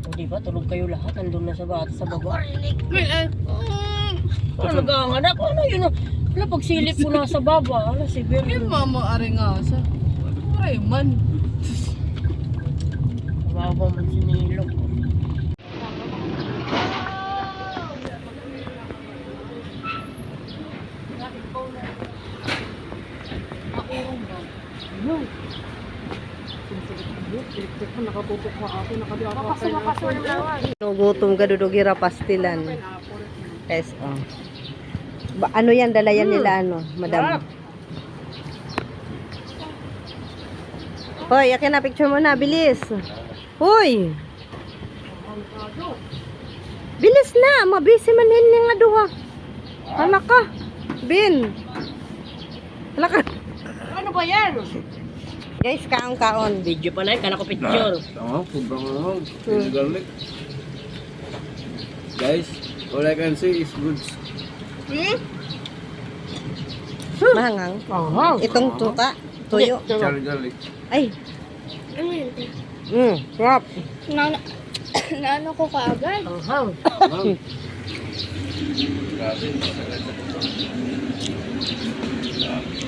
O diba, tulog kayo lahat. Nandun na sa bata sa baba. Ano nag-aanganak? Ano yun? Wala, pagsilip ko na sa baba. Wala, si Bel. Yung mama arengasa. Ay man. Baba man sinilog. Gutom ka dudugira pastilan. Yes, oh. Ano yan, dalayan nila ano, madam? Hoy, akin na picture mo na, bilis. Hoy! Bilis na, mabisi man yun nga duha. Hala ka, Bin. Hala ka. Ano ba yan? Guys, kaon-kaon. Video pa na yun, kala ko picture. Tama, sobrang ano, garlic. Guys, all I can say is good. Mahangang. Ahang. Itong tuka, tuyo. Garlic. Ay. Sarap. Naano ko kaagad. Ahang.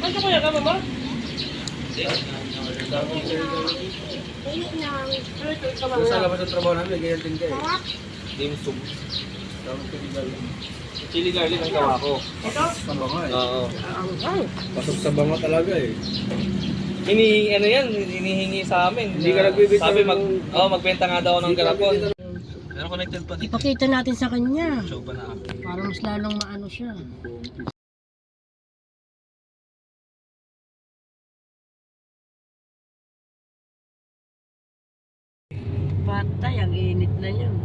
Ano kaya ka, mama? Sa labas ng trabaho namin, ganyan din kayo. Dim sum. Chili garlic ang gawa ko. Ito? Sa banga eh. Oo. Ahang. Pasok sa banga talaga eh. Ano yan, hinihingi sa amin. Hindi ka nagbibigay Sabi ng- magbenta nga daw ng galapon. Pero connected pa dito. Ipakita natin sa kanya. Show pa na ako. Para mas lalong maano siya. Patay, ang init na yun.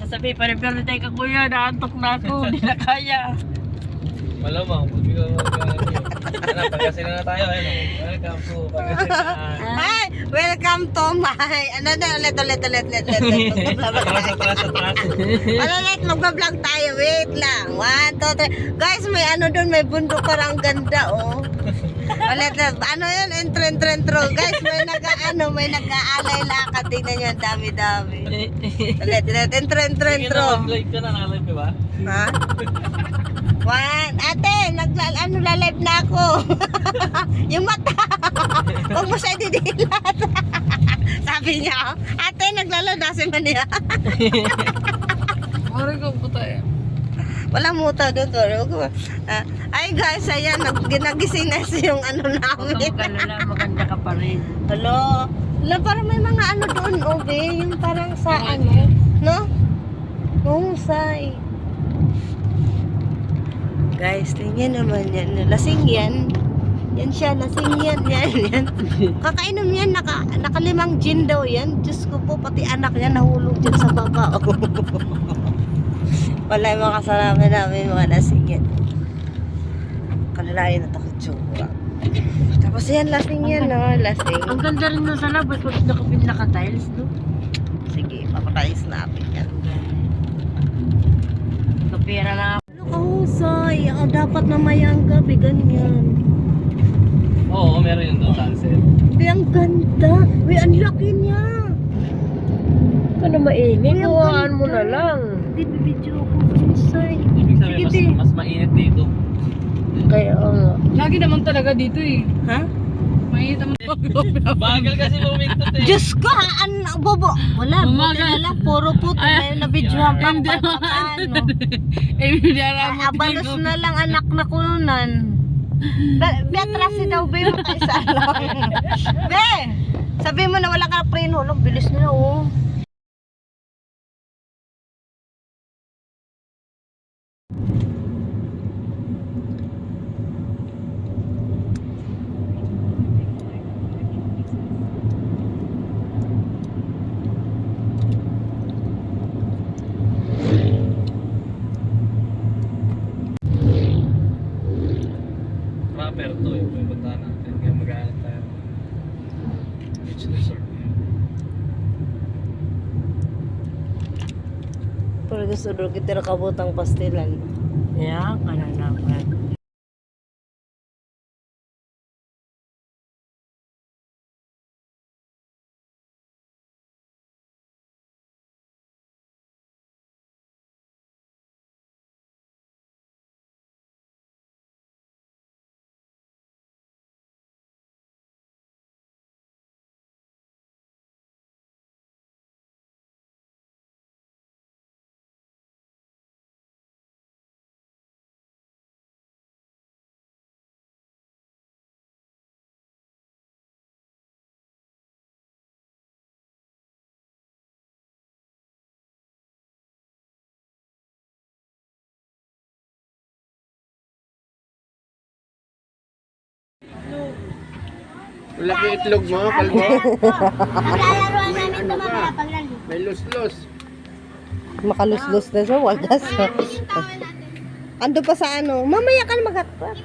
Sasabi pa rin, pero teka kuya, naantok na ako, hindi na kaya. Malamang, hindi ko Pagkasinan na tayo. Welcome to Pagkasinan. Hi, welcome to my, ano na, ulit. Ulit, magbablog tayo, wait lang. 1, 2, 3. Guys, may ano doon, may bundok parang ganda, oh. Ulit, ano yun, intro. Guys, may nag-aalay lakad. Tingnan nyo, ang dami-dami. Ulit, intro. Live ka na, naka-live ka ba? Ha? 1, ate, live na ako. Yung mata. Huwag mo siya didilat. Sabi niya, ate, naglaladasin man niya. Mari ko po tayo. Walang muta doon. Ay guys, ayan, nagising na yung ano Huwag namin. kang magalala, maganda ka pa rin. Hello. Hello, parang may mga ano doon, Obe. Yung parang sa ano, no? Husay. Guys, tingnan naman yan. Lasing yan. Yan siya, lasing yan. Yan. Kakainom yan, nakalimang gin daw yan. Diyos ko po, pati anak niya nahulog dyan sa baba. Wala yung mga kasalaman namin, mga lasing yan. Kalalain na takitsura. Tapos yan, lasing yan, no? Lasing. Ang ganda rin nun sa labas, pag naka-tiles, no? Sige, papatayos natin yan. Kapira na. Ano kahusay? Dapat mamayang gabi, ganyan. Oo, meron yun doon, sunset. Uy, ang ganda. Uy, ang laki niya. Ano mainit? Ay, ang Kuhaan mo ganda. na lang. Di, bibidyo ko. Kahusay. Ibig sabihin, Sige, mas mainit dito. Kaya, Lagi naman talaga dito eh. Ha? Mainit naman. Bagal kasi bumintot eh. Diyos ko, bobo. Wala, buti Umaga. na lang. Puro puto na yung nabidyohan pang Hindi paano. Eh, biniara mo. Abalos na lang anak na kununan. Beatrasi daw, be, makaisa lang. Be, sabi mo na wala ka preno. Alam, bilis nila, oh. Rapper to, yung pupuntahan natin. Kaya mag-aanap tayo. Beach resort na yun. Pero gusto doon kita kabutang pastilan. yeah, kananaman. Laki itlog mo, kalbo. Naglalaroan namin ito mamaya paglalo. May lus-lus. Makaluslus na siya, wagas. Ando pa sa ano, mamaya ka na maghatpat.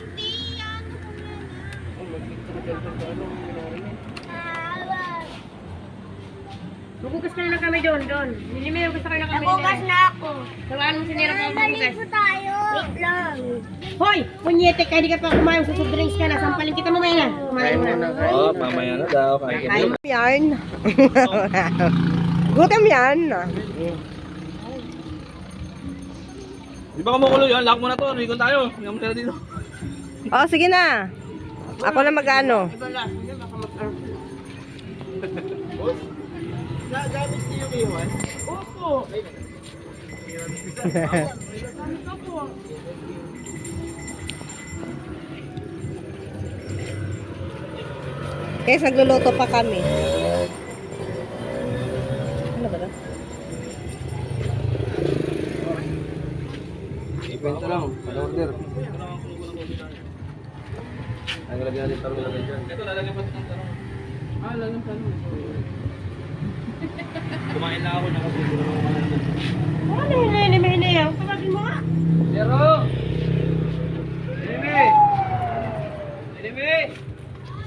Magugas ka na lang kami doon. Hindi mo gusto ka na kami. Nagugas na ako. Sawaan mo sinira pa ang magugas. Maligo tayo. Wait lang. Hoy! Punyete ka, hindi ka pa kumain. Susub drinks ka na. Sampalin kita mamaya na. Kain mo na, kain. Oo, mamaya na daw. Kain ka Gutom yan. Gutom yan. Di ba kumukulo yun? Lock mo na to. Rikon tayo. Hindi mo sila dito. Oh, sige na. Ako na mag-ano. Gamit niyo yung iwan? Guys, nagluluto pa kami. Ano ba ito? Ibenta lang, order. Ang lagyan natin tarong lagay dyan. Ito, lalagyan pa ng tarong. Lalagyan pa ng kumain na ako. Nakasulo na ako. Ano hinihini yan? Tawagin mo nga. Zero! Enemy! Enemy!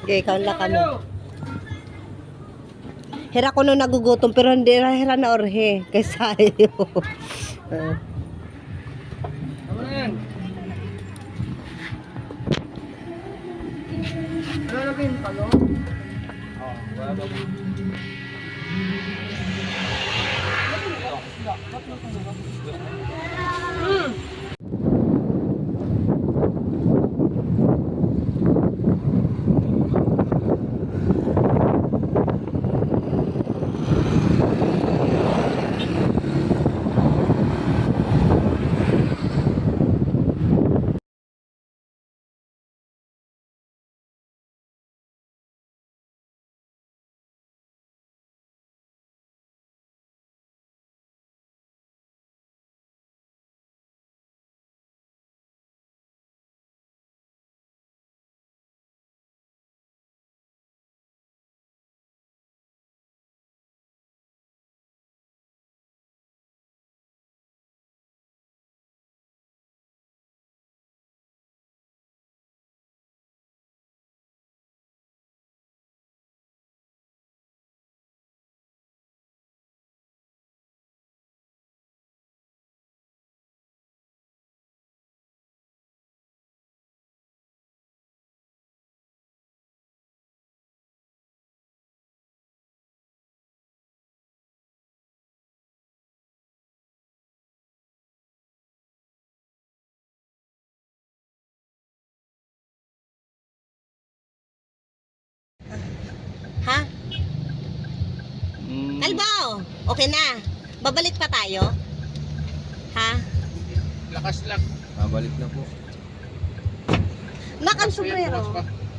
Okay, count na kami. Hira ko nung nagugutom pero hindi na hira na orhe. Kaysa iyo. Tama na yan. Ano lagyan pa, no? Oo, wala ba? Ha? Kalbo, okay na. Babalik pa tayo? Ha? Lakas lang. Babalik na po. Nakang sombrero.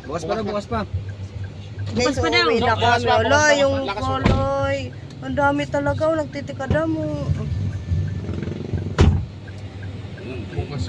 Bukas pa na, bukas pa. Guys, pa daw. uwi na Bukas kami. pa, Ala, bukas pa. yung Lakas pa. koloy. Ang dami talaga. Nagtitikada mo. Bukas